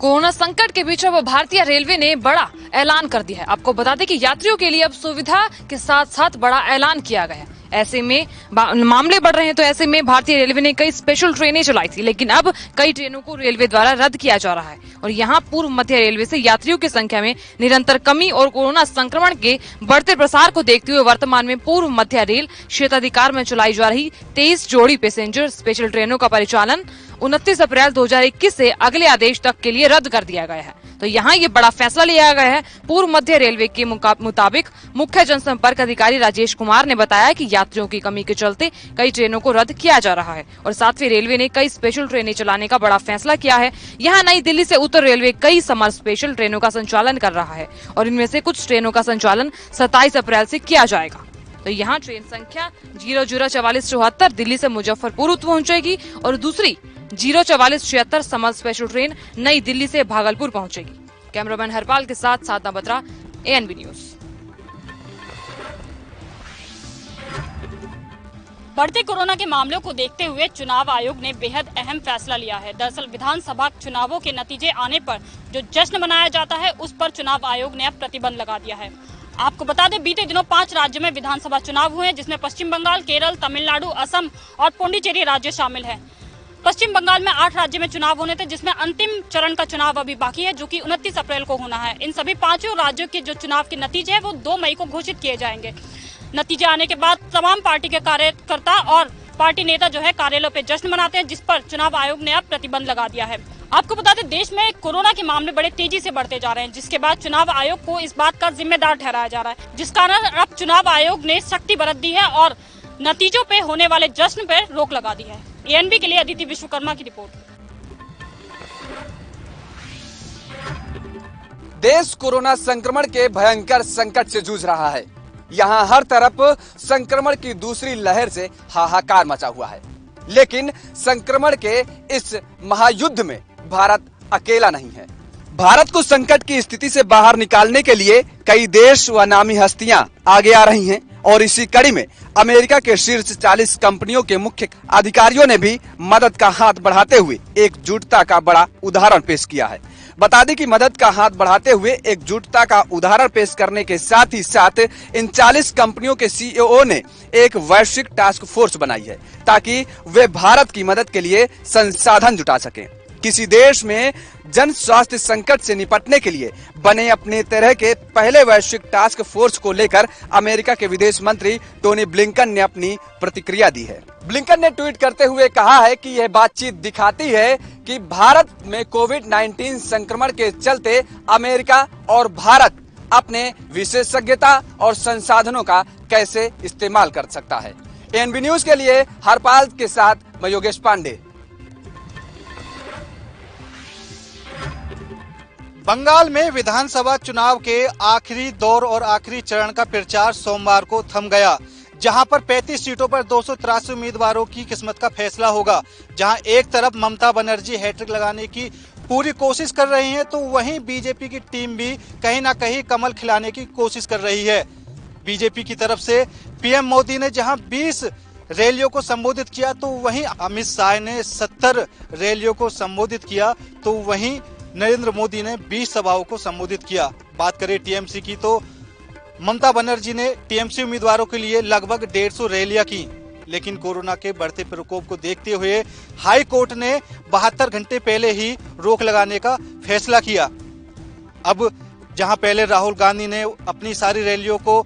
Corona संकट के बीच अब भारतीय रेलवे ने बड़ा ऐलान कर दिया है। आपको बता दें कि यात्रियों के लिए अब सुविधा के साथ साथ बड़ा ऐलान किया गया है। ऐसे में मामले बढ़ रहे हैं, तो ऐसे में भारतीय रेलवे ने कई स्पेशल ट्रेनें चलाई थी, लेकिन अब कई ट्रेनों को रेलवे द्वारा रद्द किया जा रहा है। और यहाँ पूर्व मध्य रेलवे से यात्रियों की संख्या में निरंतर कमी और कोरोना संक्रमण के बढ़ते प्रसार को देखते हुए वर्तमान में पूर्व मध्य रेल क्षेत्राधिकार में चलाई जा रही 23 जोड़ी पैसेंजर स्पेशल ट्रेनों का परिचालन 29 अप्रैल 2021 से अगले आदेश तक के लिए रद्द कर दिया गया है। तो यहाँ ये बड़ा फैसला लिया गया है। पूर्व मध्य रेलवे के मुताबिक मुख्य जनसंपर्क अधिकारी राजेश कुमार ने बताया कि यात्रियों की कमी के चलते कई ट्रेनों को रद्द किया जा रहा है और साथ ही रेलवे ने कई स्पेशल ट्रेनें चलाने का बड़ा फैसला किया है। यहाँ नई दिल्ली से उत्तर रेलवे कई समर स्पेशल ट्रेनों का संचालन कर रहा है और इनमें से कुछ ट्रेनों का संचालन 27 अप्रैल से किया जाएगा। तो यहाँ ट्रेन संख्या 004474 दिल्ली से मुजफ्फरपुर पहुंचेगी और दूसरी 04476 समर स्पेशल ट्रेन नई दिल्ली से भागलपुर पहुंचेगी। कैमरामैन हरपाल के साथ साधना बत्रा, ANB न्यूज। बढ़ते कोरोना के मामलों को देखते हुए चुनाव आयोग ने बेहद अहम फैसला लिया है। दरअसल विधानसभा चुनावों के नतीजे आने पर जो जश्न मनाया जाता है, उस पर चुनाव आयोग ने अब प्रतिबंध लगा दिया है। आपको बता दें, बीते दिनों 5 राज्यों में विधानसभा चुनाव हुए, जिसमें पश्चिम बंगाल, केरल, तमिलनाडु, असम और पुडुचेरी राज्य शामिल है। पश्चिम बंगाल में 8 राज्य में चुनाव होने थे, जिसमें अंतिम चरण का चुनाव अभी बाकी है, जो कि 29 अप्रैल को होना है। इन सभी 5 राज्यों के जो चुनाव के नतीजे हैं वो 2 मई को घोषित किए जाएंगे। नतीजे आने के बाद तमाम पार्टी के कार्यकर्ता और पार्टी नेता जो है कार्यालयों पे जश्न मनाते हैं, जिस पर चुनाव आयोग ने अब प्रतिबंध लगा दिया है। आपको बता दें, देश में कोरोना के मामले बड़े तेजी से बढ़ते जा रहे हैं, जिसके बाद चुनाव आयोग को इस बात का जिम्मेदार ठहराया जा रहा है, जिस कारण अब चुनाव आयोग ने सख्ती बरत दी है और नतीजों पे होने वाले जश्न पर रोक लगा दी है। ANB के लिए अदिति विश्वकर्मा की रिपोर्ट। देश कोरोना संक्रमण के भयंकर संकट से जूझ रहा है। यहाँ हर तरफ संक्रमण की दूसरी लहर से हाहाकार मचा हुआ है, लेकिन संक्रमण के इस महायुद्ध में भारत अकेला नहीं है। भारत को संकट की स्थिति से बाहर निकालने के लिए कई देश व नामी हस्तियां आगे आ रही हैं और इसी कड़ी में अमेरिका के शीर्ष 40 कंपनियों के मुख्य अधिकारियों ने भी मदद का हाथ बढ़ाते हुए एकजुटता का बड़ा उदाहरण पेश किया है। बता दें कि मदद का हाथ बढ़ाते हुए एकजुटता का उदाहरण पेश करने के साथ ही साथ इन 40 कंपनियों के CEO ने एक वैश्विक टास्क फोर्स बनाई है, ताकि वे भारत की मदद के लिए संसाधन जुटा सकें। किसी देश में जन स्वास्थ्य संकट से निपटने के लिए बने अपने तरह के पहले वैश्विक टास्क फोर्स को लेकर अमेरिका के विदेश मंत्री टोनी ब्लिंकन ने अपनी प्रतिक्रिया दी है। ब्लिंकन ने ट्वीट करते हुए कहा है कि यह बातचीत दिखाती है कि भारत में कोविड-19 संक्रमण के चलते अमेरिका और भारत अपने विशेषज्ञता और संसाधनों का कैसे इस्तेमाल कर सकता है। ANB न्यूज के लिए हरपाल के साथ मैं योगेश पांडे। बंगाल में विधानसभा चुनाव के आखिरी दौर और आखिरी चरण का प्रचार सोमवार को थम गया, जहां पर 35 सीटों पर 283 उम्मीदवारों की किस्मत का फैसला होगा। जहां एक तरफ ममता बनर्जी हैट्रिक लगाने की पूरी कोशिश कर रही हैं, तो वहीं बीजेपी की टीम भी कहीं ना कहीं कमल खिलाने की कोशिश कर रही है। बीजेपी की तरफ से PM मोदी ने जहां 20 रैलियों को संबोधित किया, तो वहीं अमित शाह ने 70 रैलियों को संबोधित किया, तो वहीं नरेंद्र मोदी ने 20 सभाओं को संबोधित किया। बात करें TMC की, तो ममता बनर्जी ने TMC उम्मीदवारों के लिए लगभग 150 रैलियां की, लेकिन कोरोना के बढ़ते प्रकोप को देखते हुए हाई कोर्ट ने 72 घंटे पहले ही रोक लगाने का फैसला किया। अब जहां पहले राहुल गांधी ने अपनी सारी रैलियों को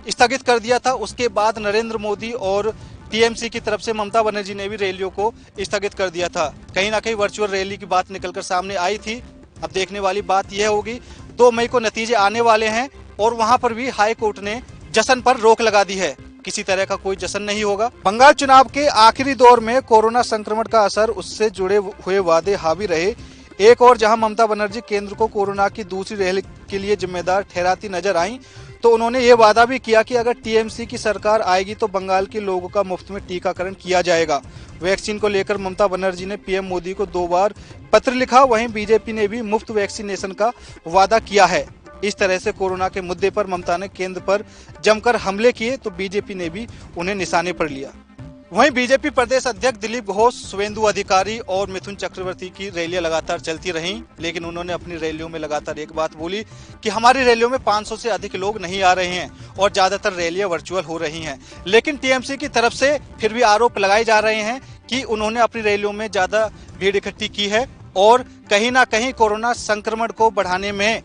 स्थगित कर दिया था, उसके बाद नरेंद्र मोदी और TMC की तरफ से ममता बनर्जी ने भी रैलियों को स्थगित कर दिया था। कहीं ना कहीं वर्चुअल रैली की बात निकलकर सामने आई थी। अब देखने वाली बात यह होगी, 2 मई को नतीजे आने वाले हैं और वहां पर भी हाई कोर्ट ने जश्न पर रोक लगा दी है। किसी तरह का कोई जश्न नहीं होगा। बंगाल चुनाव के आखिरी दौर में कोरोना संक्रमण का असर, उससे जुड़े हुए वादे हावी रहे। एक और जहां ममता बनर्जी केंद्र को कोरोना की दूसरी लहर के लिए जिम्मेदार ठहराती नजर आई, तो उन्होंने ये वादा भी किया कि अगर TMC की सरकार आएगी तो बंगाल के लोगों का मुफ्त में टीकाकरण किया जाएगा। वैक्सीन को लेकर ममता बनर्जी ने PM मोदी को 2 बार पत्र लिखा। वहीं बीजेपी ने भी मुफ्त वैक्सीनेशन का वादा किया है। इस तरह से कोरोना के मुद्दे पर ममता ने केंद्र पर जमकर हमले किए, तो बीजेपी ने भी उन्हें निशाने पर लिया। वहीं बीजेपी प्रदेश अध्यक्ष दिलीप घोष, शुभेंदु अधिकारी और मिथुन चक्रवर्ती की रैलियां लगातार चलती रहीं, लेकिन उन्होंने अपनी रैलियों में लगातार एक बात बोली कि हमारी रैलियों में 500 से अधिक लोग नहीं आ रहे हैं और ज्यादातर रैलियां वर्चुअल हो रही हैं। लेकिन टीएमसी की तरफ से फिर भी आरोप लगाए जा रहे हैं कि उन्होंने अपनी रैलियों में ज्यादा भीड़ इकट्ठी की है और कहीं ना कहीं कोरोना संक्रमण को बढ़ाने में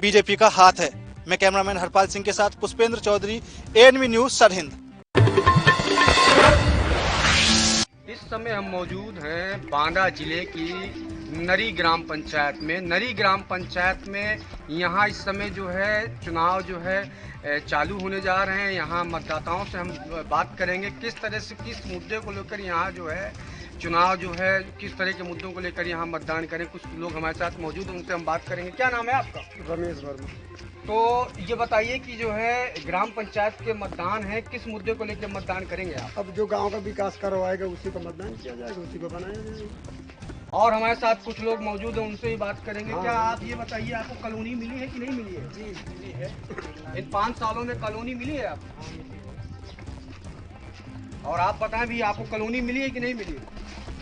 बीजेपी का हाथ है। मैं कैमरामैन हरपाल सिंह के साथ पुष्पेंद्र चौधरी, एएनवी न्यूज, सरहिंद। इस समय हम मौजूद हैं बांदा जिले की नरी ग्राम पंचायत में। नरी ग्राम पंचायत में यहाँ इस समय जो है चुनाव जो है चालू होने जा रहे हैं। यहाँ मतदाताओं से हम बात करेंगे किस तरह से किस मुद्दे को लेकर यहाँ जो है चुनाव जो है किस तरह के मुद्दों को लेकर यहाँ मतदान करें। कुछ लोग हमारे साथ मौजूद हैं, उनसे हम बात करेंगे। क्या नाम है आपका? रमेश वर्मा। तो ये बताइए कि जो है ग्राम पंचायत के मतदान है, किस मुद्दे को लेकर मतदान करेंगे आप? अब जो गांव का विकास करवाएगा उसी का मतदान किया जाएगा, उसी को बनाया जाएगा। और हमारे साथ कुछ लोग मौजूद हैं, उनसे ही बात करेंगे। हाँ। क्या आप ये बताइए, आपको कॉलोनी मिली है कि नहीं मिली है? जी मिली है। इन 5 सालों में कॉलोनी मिली है आपको? और आप बताएं भी, आपको कॉलोनी मिली है कि नहीं मिली है?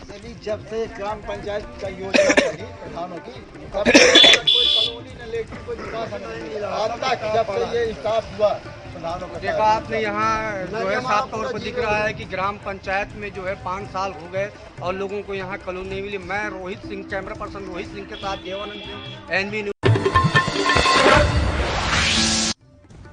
यदि जब से ग्राम पंचायत का योजना चली प्रधानों की, तब कोई कॉलोनी न लेकर कोई विकास नहीं रहा। आज तक जब से ये स्टाफ हुआ प्रधानों का, देखा आपने यहाँ जो है साफ तौर पर दिख रहा है कि ग्राम पंचायत में जो है 5 साल हो गए और लोगों को यहाँ कॉलोनी नहीं मिली। मैं रोहित सिंह, कैमरा पर्सन रोहित सिंह के साथ देवानंद सिंह, एएनवी न्यूज।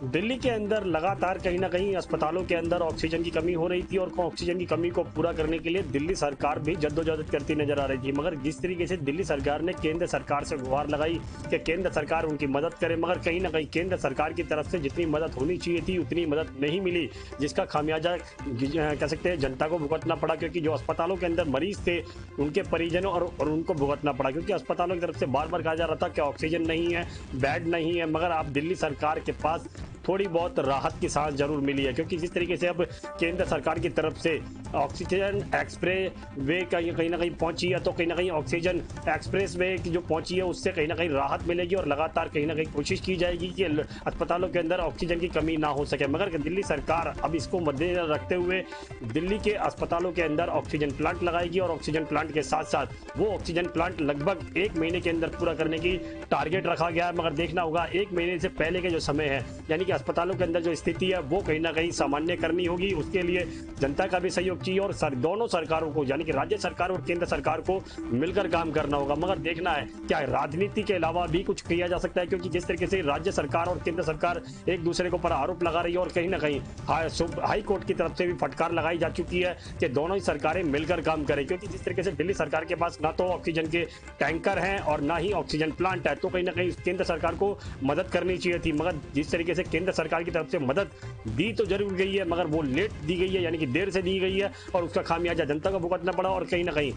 दिल्ली के अंदर लगातार कहीं ना कहीं अस्पतालों के अंदर ऑक्सीजन की कमी हो रही थी और ऑक्सीजन की कमी को पूरा करने के लिए दिल्ली सरकार भी जद्दोजहद करती नजर आ रही थी। मगर जिस तरीके से दिल्ली सरकार ने केंद्र सरकार से गुहार लगाई कि केंद्र सरकार उनकी मदद करे, मगर कहीं ना कहीं केंद्र सरकार की तरफ से जितनी मदद होनी चाहिए थी उतनी मदद नहीं मिली, जिसका खामियाजा कह सकते हैं जनता को भुगतना पड़ा। क्योंकि जो अस्पतालों के अंदर मरीज थे उनके परिजनों और उनको भुगतना पड़ा, क्योंकि अस्पतालों की तरफ से बार बार कहा जा रहा था कि ऑक्सीजन नहीं है, बेड नहीं है। मगर अब दिल्ली सरकार के पास थोड़ी बहुत राहत की सांस जरूर मिली है, क्योंकि जिस तरीके से अब केंद्र सरकार की तरफ से ऑक्सीजन एक्सप्रेस वे कहीं ना कहीं पहुंची है, तो कहीं ना कहीं ऑक्सीजन एक्सप्रेस वे की जो पहुंची है उससे कहीं ना कहीं राहत मिलेगी और लगातार कहीं ना कहीं कोशिश की जाएगी कि अस्पतालों के अंदर ऑक्सीजन की कमी ना हो सके। मगर दिल्ली सरकार अब इसको मद्देनजर रखते हुए दिल्ली के अस्पतालों के अंदर ऑक्सीजन प्लांट लगाएगी और ऑक्सीजन प्लांट के साथ साथ वो ऑक्सीजन प्लांट लगभग 1 महीने के अंदर पूरा करने की टारगेट रखा गया है। मगर देखना होगा 1 महीने से पहले के जो समय है, यानी कि अस्पतालों के अंदर जो स्थिति है वो कहीं ना कहीं सामान्य करनी होगी। उसके लिए जनता का भी सहयोग चाहिए और दोनों सरकारों को, यानी कि राज्य सरकार और केंद्र सरकार को मिलकर काम करना होगा। मगर देखना है क्या राजनीति के अलावा भी कुछ किया जा सकता है, क्योंकि जिस तरीके से राज्य सरकार और केंद्र सरकार एक दूसरे के ऊपर आरोप लगा रही है और कहीं ना कहीं हाई कोर्ट की तरफ से भी फटकार लगाई जा चुकी है कि दोनों ही सरकारें मिलकर काम करें। क्योंकि जिस तरीके से दिल्ली सरकार के पास ना तो ऑक्सीजन के टैंकर हैं और ना ही ऑक्सीजन प्लांट है, तो कहीं ना कहीं केंद्र सरकार को मदद करनी चाहिए थी। मगर जिस तरीके से केंद्र सरकार की तरफ से मदद दी तो जरूर गई है, मगर वो लेट दी गई है, यानी कि देर से दी गई है और उसका खामियाजा जनता को भुगतना पड़ा। और कहीं ना कहीं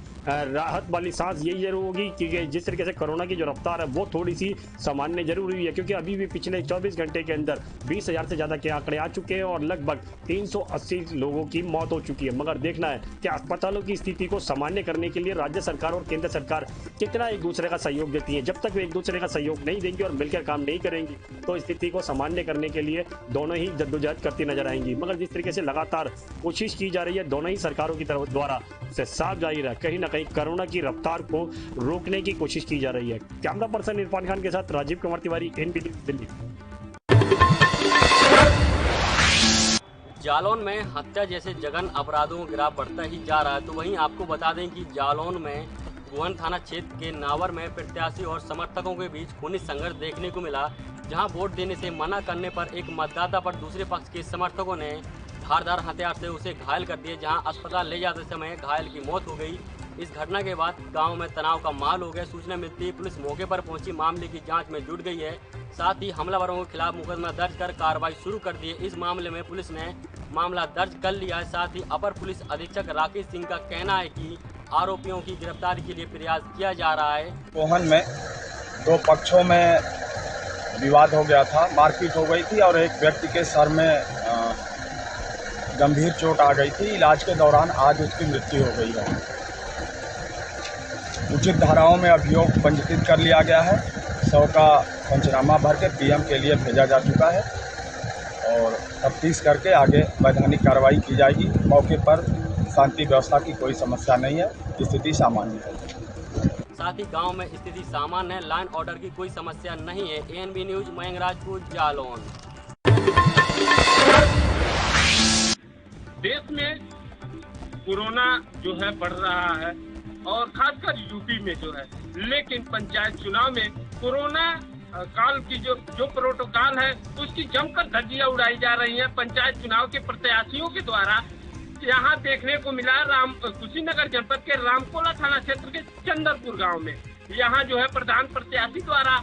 राहत वाली सांस यही जरूर होगी कि जिस तरीके से कोरोना की जो रफ्तार है वो थोड़ी सी सामान्य जरूर हुई है, क्योंकि अभी भी पिछले 24 घंटे के अंदर 20,000 से ज्यादा के आंकड़े आ चुके हैं और लगभग 380 लोगों की मौत हो चुकी है। मगर देखना है कि अस्पतालों की स्थिति को सामान्य करने के लिए राज्य सरकार और केंद्र सरकार कितना एक दूसरे का सहयोग देती है। जब तक वे एक दूसरे का सहयोग नहीं देंगी और मिलकर काम नहीं करेंगी तो स्थिति को सामान्य करने के लिए दोनों ही जद्दोजहद करती नजर आएंगी। मगर जिस तरीके से लगातार कोशिश की जा रही है दोनों ही सरकारों की तरफ द्वारा, से साफ जाहिर है कहीं ना कहीं कोरोना की रफ्तार को रोकने की कोशिश की जा रही है। कैमरा पर्सन इरफान खान के साथ राजीव कुमार तिवारी, एनबीटी दिल्ली। जालौन में हत्या जैसे जघन्य अपराधों का गिराफ बढ़ता ही जा रहा है। तो वहीं आपको बता दें कि जालौन में गोहन थाना क्षेत्र के नावर में प्रत्याशी और समर्थकों के बीच खूनी संघर्ष देखने को मिला, जहां वोट देने से मना करने पर एक मतदाता पर दूसरे पक्ष के समर्थकों ने धारदार हथियार से उसे घायल कर दिए, जहां अस्पताल ले जाते समय घायल की मौत हो गई। इस घटना के बाद गांव में तनाव का माहौल हो गया। सूचना मिलती ही पुलिस मौके पर पहुंची मामले की जांच में जुट गई है। साथ ही हमलावरों के खिलाफ मुकदमा दर्ज कर कार्रवाई शुरू कर दी है। इस मामले में पुलिस ने मामला दर्ज कर लिया है। साथ ही अपर पुलिस अधीक्षक राकेश सिंह का कहना है कि आरोपियों की गिरफ्तारी के लिए प्रयास किया जा रहा है। गोहन में 2 पक्षों में विवाद हो गया था, मारपीट हो गई थी और एक व्यक्ति के सर में गंभीर चोट आ गई थी। इलाज के दौरान आज उसकी मृत्यु हो गई है। उचित धाराओं में अभियोग पंजीकृत कर लिया गया है। 100 का पंचनामा भर के पीएम के लिए भेजा जा चुका है और तफ्तीश करके आगे वैधानिक कार्रवाई की जाएगी। मौके पर शांति व्यवस्था की कोई समस्या नहीं है, स्थिति सामान्य है। साथ ही गांव में स्थिति सामान्य है, लाइन ऑर्डर की कोई समस्या नहीं है। ANB news Mayank Rajput, Jalaun. देश में कोरोना जो है बढ़ रहा है और खासकर यूपी में जो है, लेकिन पंचायत चुनाव में कोरोना काल की जो प्रोटोकॉल है उसकी जमकर धज्जियां उड़ाई जा रही है। पंचायत चुनाव के प्रत्याशियों के द्वारा यहाँ देखने को मिला कुशीनगर जनपद के रामकोला थाना क्षेत्र के चंदरपुर गांव में। यहाँ जो है प्रधान प्रत्याशी द्वारा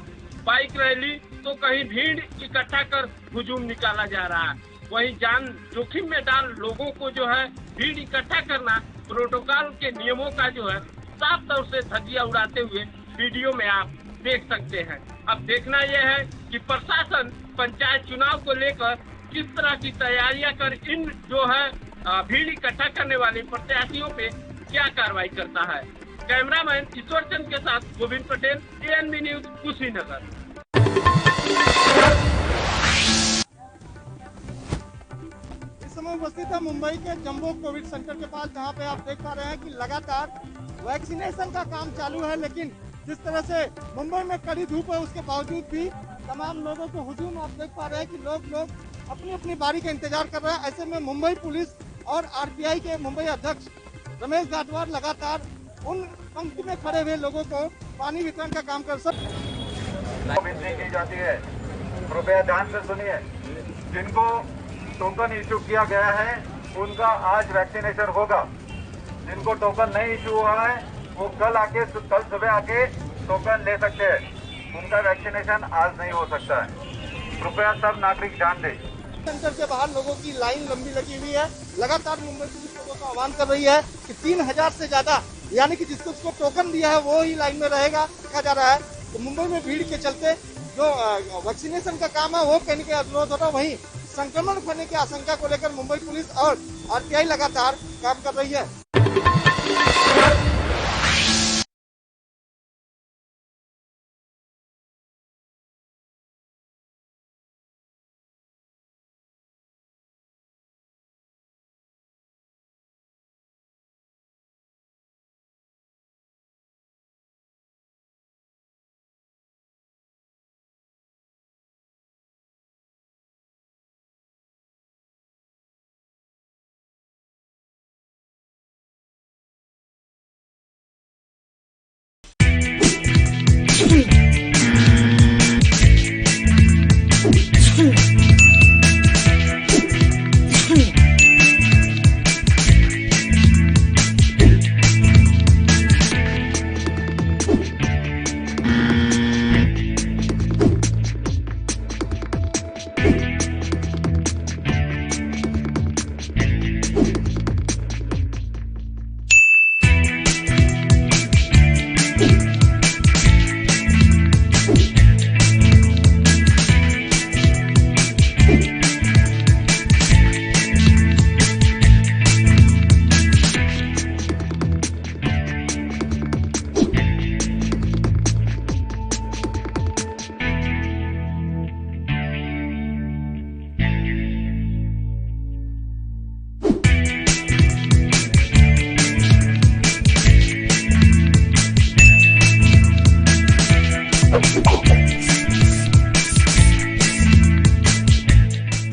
बाइक रैली तो कहीं भीड़ इकट्ठा कर हुजूम निकाला जा रहा है, वहीं जान जोखिम में डाल लोगों को जो है भीड़ इकट्ठा करना प्रोटोकॉल के नियमों का जो है साफ तौर से धज्जियां उड़ाते हुए वीडियो में आप देख सकते हैं। अब देखना यह है कि प्रशासन पंचायत चुनाव को लेकर किस तरह की तैयारियां कर इन जो है भीड़ इकट्ठा करने वाले प्रत्याशियों पे क्या कार्रवाई करता है। कैमरामैन ईश्वर चंद के साथ गोविंद पटेल, ANB न्यूज, कुशीनगर। इस समय उपस्थित है मुंबई के जंबो कोविड सेंटर के पास, जहां पे आप देख पा रहे हैं कि लगातार वैक्सीनेशन का काम चालू है। लेकिन जिस तरह से मुंबई में कड़ी धूप है उसके बावजूद भी तमाम लोगों को हुजूम आप देख पा रहे हैं कि लोग अपनी अपनी बारी का इंतजार कर रहे हैं। ऐसे में मुंबई पुलिस और RPI के मुंबई अध्यक्ष रमेश गाटवार लगातार उन पंक्ति में खड़े हुए लोगों को पानी वितरण का काम कर विनती की जाती है, कृपया ध्यान से सुनिए। जिनको टोकन इशू किया गया है उनका आज वैक्सीनेशन होगा। जिनको टोकन नहीं इशू हुआ है वो कल सुबह आके टोकन ले सकते हैं। उनका वैक्सीनेशन आज नहीं हो सकता है। कृपया सब नागरिक ध्यान दें। सेंटर के बाहर लोगों की लाइन लंबी लगी हुई है। लगातार मुंबई पुलिस लोगों को आह्वान कर रही है कि 3000 से ज्यादा यानी कि जिसको टोकन दिया है वो ही लाइन में रहेगा, देखा जा रहा है। तो मुंबई में भीड़ के चलते जो वैक्सीनेशन का काम है वो कहने के अनुरोध हो रहा है। वहीं संक्रमण होने की आशंका को लेकर मुंबई पुलिस और RPI लगातार काम कर रही है।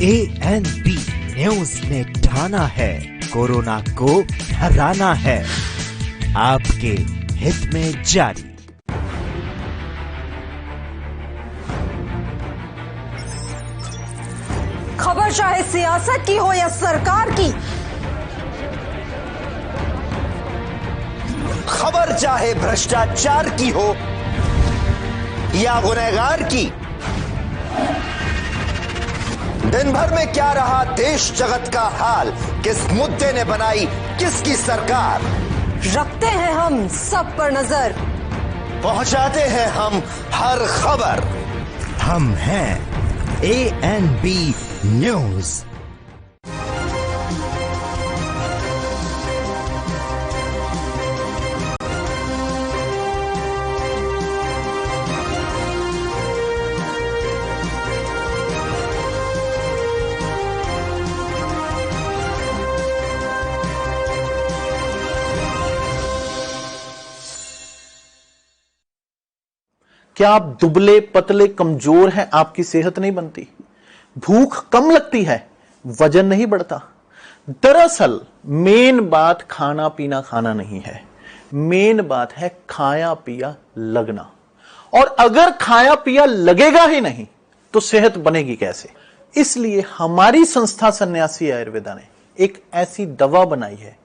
ANB न्यूज ने ठाना है, कोरोना को हराना है। आपके हित में जारी। खबर चाहे सियासत की हो या सरकार की, खबर चाहे भ्रष्टाचार की हो या गुनहगार की, दिन भर में क्या रहा देश जगत का हाल, किस मुद्दे ने बनाई किसकी सरकार, रखते हैं हम सब पर नजर, पहुंचाते हैं हम हर खबर। हम हैं ANB न्यूज। क्या आप दुबले पतले कमजोर हैं, आपकी सेहत नहीं बनती? भूख कम लगती है, वजन नहीं बढ़ता? दरअसल मेन बात खाना पीना खाना नहीं है, मेन बात है खाया पिया लगना। और अगर खाया पिया लगेगा ही नहीं तो सेहत बनेगी कैसे? इसलिए हमारी संस्था सन्यासी आयुर्वेदा ने एक ऐसी दवा बनाई है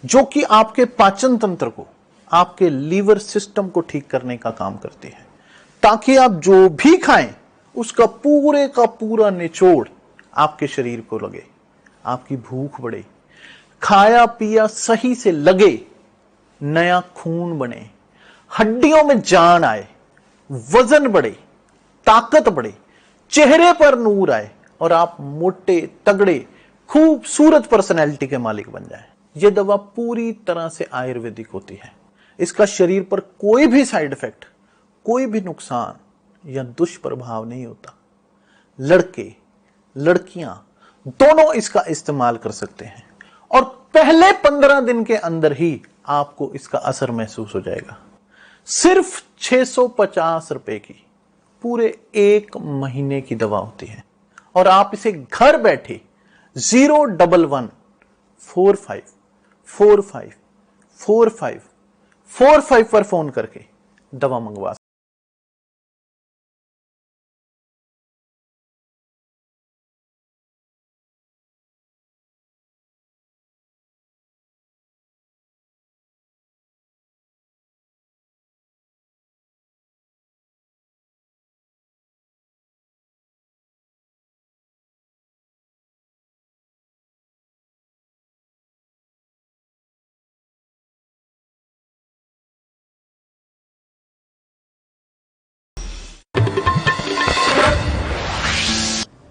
जो कि आपके पाचन तंत्र को, आपके लीवर सिस्टम को ठीक करने का काम करती है, ताकि आप जो भी खाएं उसका पूरे का पूरा निचोड़ आपके शरीर को लगे, आपकी भूख बढ़े, खाया पिया सही से लगे, नया खून बने, हड्डियों में जान आए, वजन बढ़े, ताकत बढ़े, चेहरे पर नूर आए और आप मोटे तगड़े खूबसूरत पर्सनैलिटी के मालिक बन जाएं। यह दवा पूरी तरह से आयुर्वेदिक होती है। इसका शरीर पर कोई भी साइड इफेक्ट, कोई भी नुकसान या दुष्प्रभाव नहीं होता। लड़के लड़कियां दोनों इसका इस्तेमाल कर सकते हैं और पहले 15 दिन के अंदर ही आपको इसका असर महसूस हो जाएगा। सिर्फ 650 रुपए की पूरे 1 महीने की दवा होती है और आप इसे घर बैठे 01145454545 पर फोन करके दवा मंगवा।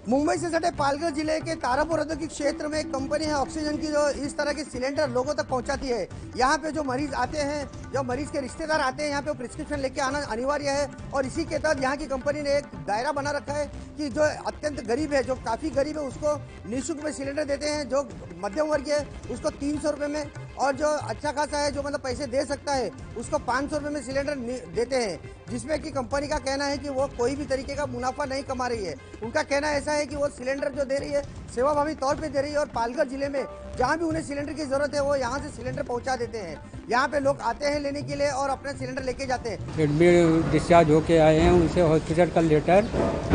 मुंबई से सटे पालघर जिले के तारापुर औद्योगिक क्षेत्र में एक कंपनी है ऑक्सीजन की, जो इस तरह के सिलेंडर लोगों तक पहुंचाती है। यहाँ पे जो मरीज आते हैं, जो मरीज के रिश्तेदार आते हैं, यहाँ पे प्रिस्क्रिप्शन लेके आना अनिवार्य है। और इसी के तहत यहाँ की कंपनी ने एक दायरा बना रखा है कि जो अत्यंत गरीब है, जो काफ़ी गरीब है, उसको निःशुल्क में सिलेंडर देते हैं। जो मध्यम वर्गीय है उसको 300 रुपये में, और जो अच्छा खासा है, जो मतलब पैसे दे सकता है, उसको 500 रुपये में सिलेंडर देते हैं। जिसमें कि कंपनी का कहना है कि वो कोई भी तरीके का मुनाफा नहीं कमा रही है। उनका कहना ऐसा है कि वो सिलेंडर जो दे रही है सेवाभावी तौर पे दे रही है, और पालघर जिले में जहाँ भी उन्हें सिलेंडर की जरूरत है वो यहाँ से सिलेंडर पहुँचा देते हैं। यहाँ पे लोग आते हैं लेने के लिए और अपना सिलेंडर लेके जाते हैं। एडमिट डिस्चार्ज होके आए हैं, उनसे हॉस्पिटल का लेटर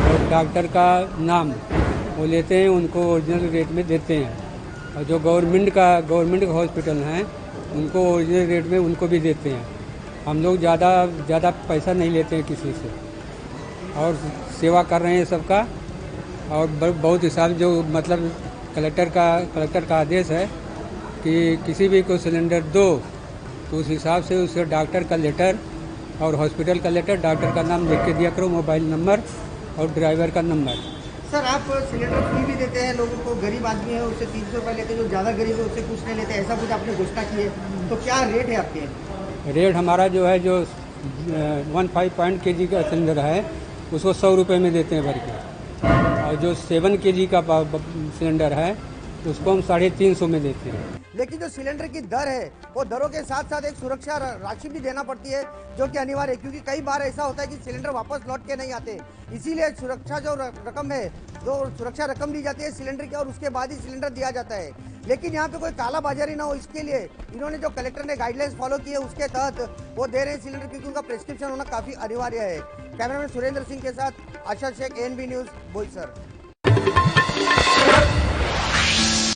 और डॉक्टर का नाम वो लेते हैं, उनको ओरिजिनल रेट में देते हैं। और जो गवर्नमेंट का हॉस्पिटल हैं उनको ओरिजिनल रेट में उनको भी देते हैं। हम लोग ज़्यादा पैसा नहीं लेते हैं किसी से, और सेवा कर रहे हैं सबका। और बहुत हिसाब जो मतलब कलेक्टर का आदेश है कि किसी भी को सिलेंडर दो तो उस हिसाब से उसे डॉक्टर का लेटर और हॉस्पिटल का लेटर, डॉक्टर का नाम लिख के दिया करो, मोबाइल नंबर और ड्राइवर का नंबर। सर, आप सिलेंडर फ्री भी देते हैं लोगों को, गरीब आदमी है उससे 300 रुपये लेते हैं, जो ज़्यादा गरीब है उससे कुछ नहीं लेते, ऐसा कुछ आपने घोषणा की है, तो क्या रेट है आपके? रेट हमारा जो है, जो 15 kg का सिलेंडर है उसको 100 रुपये में देते हैं भर के, और जो 7 kg का सिलेंडर है उसको हम 350 में देते हैं। लेकिन जो सिलेंडर की दर है वो दरों के साथ साथ एक सुरक्षा राशि भी देना पड़ती है, जो कि अनिवार्य है, क्योंकि कई बार ऐसा होता है कि सिलेंडर वापस लौट के नहीं आते। इसीलिए सुरक्षा जो रकम है, जो सुरक्षा रकम दी जाती है सिलेंडर की, और उसके बाद ही सिलेंडर दिया जाता है। लेकिन यहाँ पे कोई कालाबाजारी ना हो, इसके लिए इन्होंने जो कलेक्टर ने गाइडलाइंस फॉलो की है उसके तहत वो दे रहे हैं सिलेंडर, क्योंकि उनका प्रिस्क्रिप्शन होना काफी अनिवार्य है। कैमरामैन सुरेंद्र सिंह के साथ आशा शेख, ANB न्यूज, बोईसर।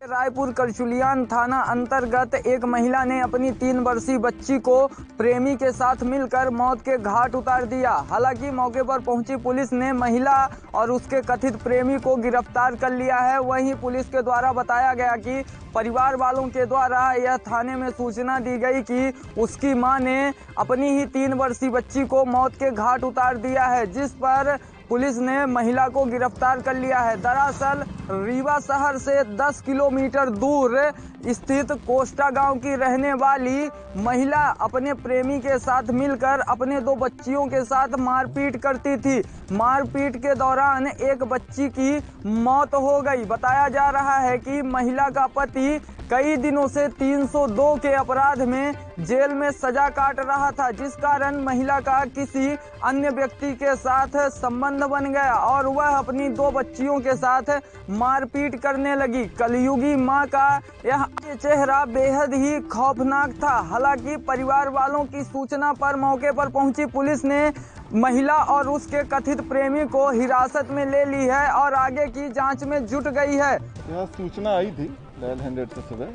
रायपुर करचुलियान थाना अंतर्गत एक महिला ने अपनी 3 वर्षीय बच्ची को प्रेमी के साथ मिलकर मौत के घाट उतार दिया। हालांकि मौके पर पहुंची पुलिस ने महिला और उसके कथित प्रेमी को गिरफ्तार कर लिया है। वहीं पुलिस के द्वारा बताया गया कि परिवार वालों के द्वारा यह थाने में सूचना दी गई कि उसकी मां ने अपनी ही 3 वर्षीय बच्ची को मौत के घाट उतार दिया है, जिस पर पुलिस ने महिला को गिरफ्तार कर लिया है। दरअसल रीवा शहर से 10 किलोमीटर दूर स्थित कोस्टा गांव की रहने वाली महिला अपने प्रेमी के साथ मिलकर अपने 2 बच्चियों के साथ मारपीट करती थी। मारपीट के दौरान एक बच्ची की मौत हो गई। बताया जा रहा है कि महिला का पति कई दिनों से 302 के अपराध में जेल में सजा काट रहा था, जिस कारण महिला का किसी अन्य व्यक्ति के साथ संबंध बन गया और वह अपनी 2 बच्चियों के साथ मारपीट करने लगी। कलयुगी मां का यह चेहरा बेहद ही खौफनाक था। हालांकि परिवार वालों की सूचना पर मौके पर पहुंची पुलिस ने महिला और उसके कथित प्रेमी को हिरासत में ले ली है और आगे की जांच में जुट गई है। यहाँ सूचना आई थी डायल 100 से सुबह,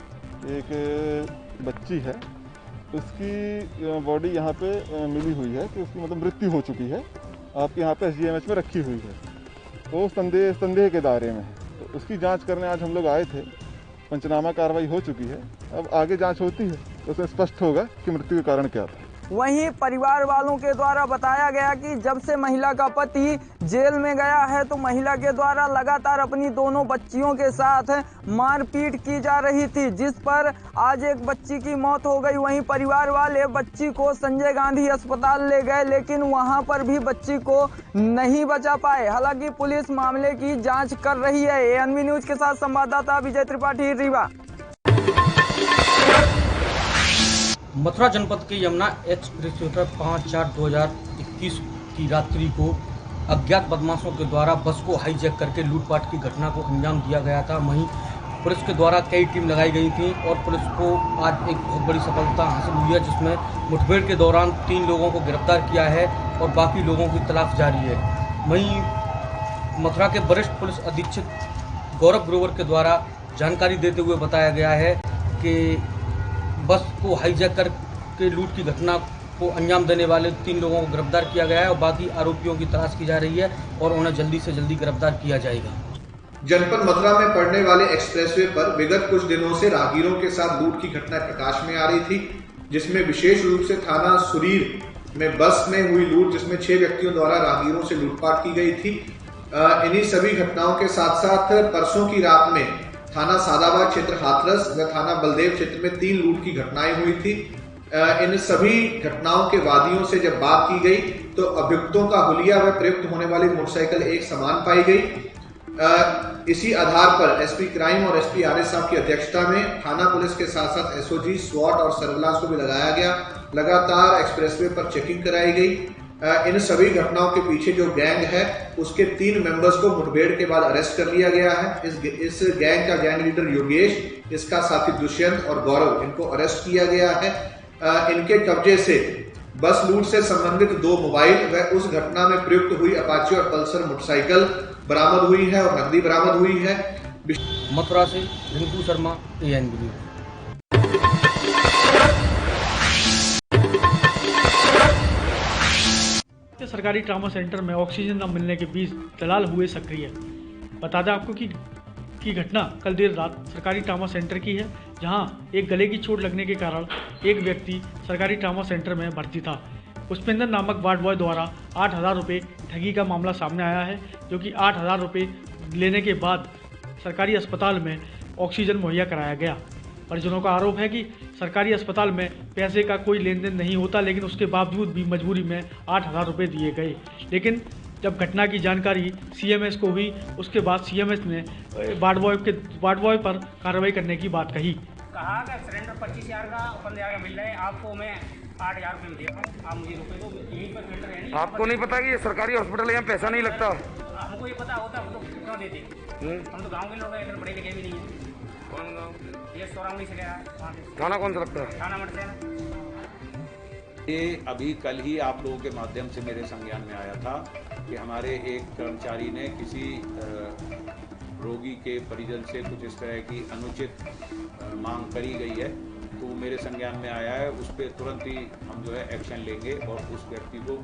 एक बच्ची है, उसकी बॉडी यहाँ पे मिली हुई है कि उसकी मतलब मृत्यु हो चुकी है, आपके यहाँ पे SGMH में रखी हुई है। वो संदेह के दायरे में है, तो उसकी जांच करने आज हम लोग आए थे। पंचनामा कार्रवाई हो चुकी है, अब आगे जांच होती है तो उसमें स्पष्ट होगा कि मृत्यु का कारण क्या था। वहीं परिवार वालों के द्वारा बताया गया कि जब से महिला का पति जेल में गया है तो महिला के द्वारा लगातार अपनी दोनों बच्चियों के साथ मारपीट की जा रही थी, जिस पर आज एक बच्ची की मौत हो गई। वहीं परिवार वाले बच्ची को संजय गांधी अस्पताल ले गए, लेकिन वहां पर भी बच्ची को नहीं बचा पाए। हालांकि पुलिस मामले की जाँच कर रही है। ANB न्यूज के साथ संवाददाता विजय त्रिपाठी, रीवा। मथुरा जनपद के यमुना एक्सप्रेस वे 5/4/2021 की रात्रि को अज्ञात बदमाशों के द्वारा बस को हाईजैक करके लूटपाट की घटना को अंजाम दिया गया था। वहीं पुलिस के द्वारा कई टीम लगाई गई थी और पुलिस को आज एक बहुत बड़ी सफलता हासिल हुई है, जिसमें मुठभेड़ के दौरान 3 लोगों को गिरफ्तार किया है और बाकी लोगों की तलाश जारी है। वहीं मथुरा के वरिष्ठ पुलिस अधीक्षक गौरव ग्रोवर के द्वारा जानकारी देते हुए बताया गया है कि बस को हाईजैक करके लूट की घटना को अंजाम देने वाले 3 लोगों को गिरफ्तार किया गया है और बाकी आरोपियों की तलाश की जा रही है और उन्हें जल्दी से जल्दी गिरफ्तार किया जाएगा। जनपद मथुरा में पड़ने वाले एक्सप्रेसवे पर विगत कुछ दिनों से राहगीरों के साथ लूट की घटना प्रकाश में आ रही थी, जिसमें विशेष रूप से थाना सुरीर में बस में हुई लूट, जिसमें 6 व्यक्तियों द्वारा राहगीरों से लूटपाट की गई थी। इन्हीं सभी घटनाओं के साथ साथ परसों की रात में थाना सादाबाद क्षेत्र हाथरस व थाना बलदेव क्षेत्र में 3 लूट की घटनाएं हुई थी। इन सभी घटनाओं के वादियों से जब बात की गई तो अभियुक्तों का हुलिया व प्रयुक्त होने वाली मोटरसाइकिल एक समान पाई गई। इसी आधार पर एसपी क्राइम और एसपी आर साहब की अध्यक्षता में थाना पुलिस के साथ साथ एसओजी, स्वॉट और सर्विलांस को भी लगाया गया। लगातार एक्सप्रेसवे पर चेकिंग कराई गई। इन सभी घटनाओं के पीछे जो गैंग है उसके 3 मेंबर्स को मुठभेड़ के बाद अरेस्ट कर लिया गया है। इस गैंग का गैंग लीडर योगेश, इसका साथी दुष्यंत और गौरव, इनको अरेस्ट किया गया है। इनके कब्जे से बस लूट से संबंधित 2 मोबाइल व उस घटना में प्रयुक्त हुई अपाचे और पल्सर मोटरसाइकिल बरामद हुई है और नकदी बरामद हुई है। मथुरा से रिंकू शर्मा, ANB न्यूज। सरकारी ट्रामा सेंटर में ऑक्सीजन न मिलने के बीच दलाल हुए सक्रिय। बता दें आपको कि घटना कल देर रात सरकारी ट्रामा सेंटर की है, जहां एक गले की चोट लगने के कारण एक व्यक्ति सरकारी ट्रामा सेंटर में भर्ती था। पुष्पेंद्र नामक वार्ड बॉय द्वारा 8,000 रुपये ठगी का मामला सामने आया है, जो कि 8,000 रुपये लेने के बाद सरकारी अस्पताल में ऑक्सीजन मुहैया कराया गया। परिजनों का आरोप है कि सरकारी अस्पताल में पैसे का कोई लेन देन नहीं होता, लेकिन उसके बावजूद भी मजबूरी में 8,000 रुपये दिए गए। लेकिन जब घटना की जानकारी CMS को हुई, उसके बाद CMS ने वार्ड बॉय पर कार्रवाई करने की बात कही। कहा कि सिलेंडर 25,000 का 15,000 मिल रहा है, आपको मैं 8,000 रुपये में दिया, आप मुझे रुपये दो, यहीं पर सिलेंडर है नहीं। आपको नहीं पता कि ये सरकारी हॉस्पिटल है, यहाँ पैसा नहीं लगता? हमको ये पता होता तो क्यों देते? हम तो गाँव के लोग हैं, इधर पढ़े लिखे भी नहीं है। कौन गाँव? ये सोरावली से गया है। थाना कौन सा लगता है? थाना मटसेना। ये अभी कल ही आप लोगों के माध्यम से मेरे संज्ञान में आया था कि हमारे एक कर्मचारी ने किसी रोगी के परिजन से कुछ इस तरह की अनुचित मांग करी गई है, तो वो मेरे संज्ञान में आया है। उस पर तुरंत ही हम जो है एक्शन लेंगे और उस व्यक्ति को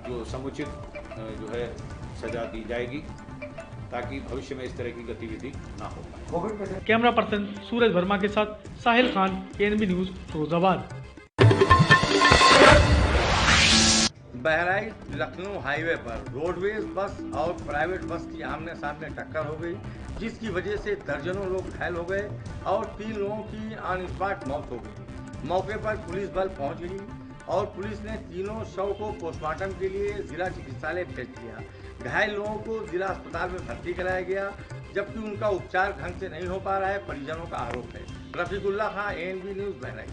जो समुचित जो है सजा दी जाएगी, ताकि भविष्य में इस तरह की गतिविधि ना हो। कैमरा पर्सन सूरज वर्मा के साथ Sahil Khan, ANB news, Firozabad. Bahraich Lucknow highway पर रोडवेज बस और प्राइवेट बस की आमने सामने टक्कर हो गई, जिसकी वजह से दर्जनों लोग घायल हो गए और 3 लोगों की ऑन स्पॉट मौत हो गई। मौके पर पुलिस बल पहुंच गई और पुलिस ने तीनों शव को पोस्टमार्टम के लिए जिला चिकित्सालय भेज दिया। घायल लोगों को जिला अस्पताल में भर्ती कराया गया, जबकि उनका उपचार ढंग से नहीं हो पा रहा है, परिजनों का आरोप है। रफीकुल्ला खां, ANB न्यूज़, बहराइच।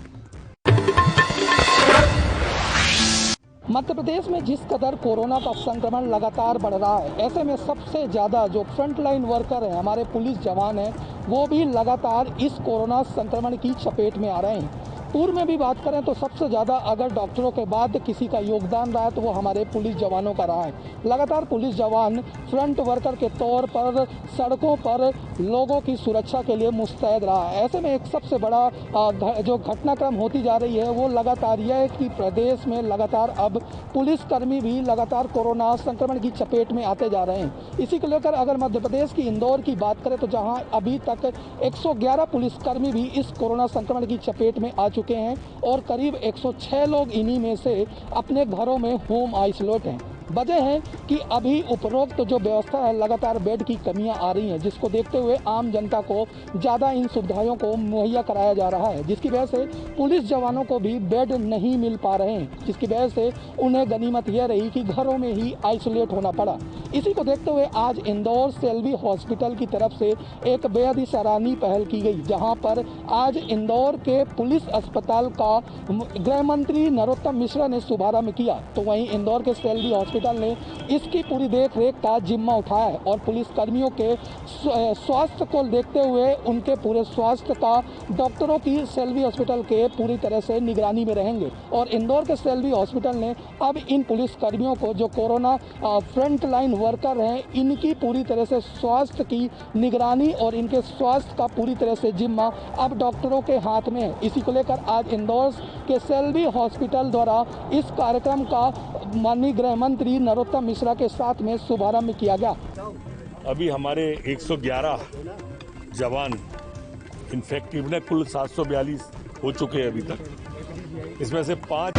मध्य प्रदेश में जिस कदर कोरोना का संक्रमण लगातार बढ़ रहा है, ऐसे में सबसे ज़्यादा जो फ्रंटलाइन वर्कर हैं, हमारे पुलिस जवान हैं, वो भी लगातार इस कोरोना संक्रमण की चपेट में आ रहे हैं। पूर्व में भी बात करें तो सबसे ज़्यादा अगर डॉक्टरों के बाद किसी का योगदान रहा है तो वो हमारे पुलिस जवानों का रहा है। लगातार पुलिस जवान फ्रंट वर्कर के तौर पर सड़कों पर लोगों की सुरक्षा के लिए मुस्तैद रहा है। ऐसे में एक सबसे बड़ा जो घटनाक्रम होती जा रही है वो लगातार यह है कि प्रदेश में लगातार अब पुलिसकर्मी भी लगातार कोरोना संक्रमण की चपेट में आते जा रहे हैं। इसी को लेकर अगर मध्य प्रदेश की इंदौर की बात करें तो जहाँ अभी तक 111 पुलिसकर्मी भी इस कोरोना संक्रमण की चपेट में आ चुके हैं और करीब 106 लोग इन्हीं में से अपने घरों में होम आइसोलेट हैं। वजह है कि अभी उपरोक्त जो व्यवस्था है, लगातार बेड की कमियां आ रही हैं, जिसको देखते हुए आम जनता को ज़्यादा इन सुविधाओं को मुहैया कराया जा रहा है, जिसकी वजह से पुलिस जवानों को भी बेड नहीं मिल पा रहे हैं, जिसकी वजह से उन्हें गनीमत यह रही कि घरों में ही आइसोलेट होना पड़ा। इसी को देखते हुए आज इंदौर सेल्वी हॉस्पिटल की तरफ से एक बेहद ही सराहनीय पहल की गई, जहाँ पर आज इंदौर के पुलिस अस्पताल का गृह मंत्री नरोत्तम मिश्रा ने शुभारंभ किया, तो वहीं इंदौर के सेल्वी हॉस्पिटल ने इसकी पूरी देख रेख का जिम्मा उठाया है और पुलिस कर्मियों के स्वास्थ्य को देखते हुए उनके पूरे स्वास्थ्य का डॉक्टरों की सेल्वी हॉस्पिटल के पूरी तरह से निगरानी में रहेंगे। और इंदौर के सेल्वी हॉस्पिटल ने अब इन पुलिस कर्मियों को जो कोरोना फ्रंट लाइन वर्कर हैं, इनकी पूरी तरह से स्वास्थ्य की निगरानी और इनके स्वास्थ्य का पूरी तरह से जिम्मा अब डॉक्टरों के हाथ में है। इसी को लेकर आज इंदौर के सेल्वी हॉस्पिटल द्वारा इस कार्यक्रम का माननीय गृह मंत्री नरोत्तम मिश्रा के साथ में शुभारंभ किया गया। अभी हमारे 111 जवान इन्फेक्टिव ने कुल 742 हो चुके हैं अभी तक। इसमें से 5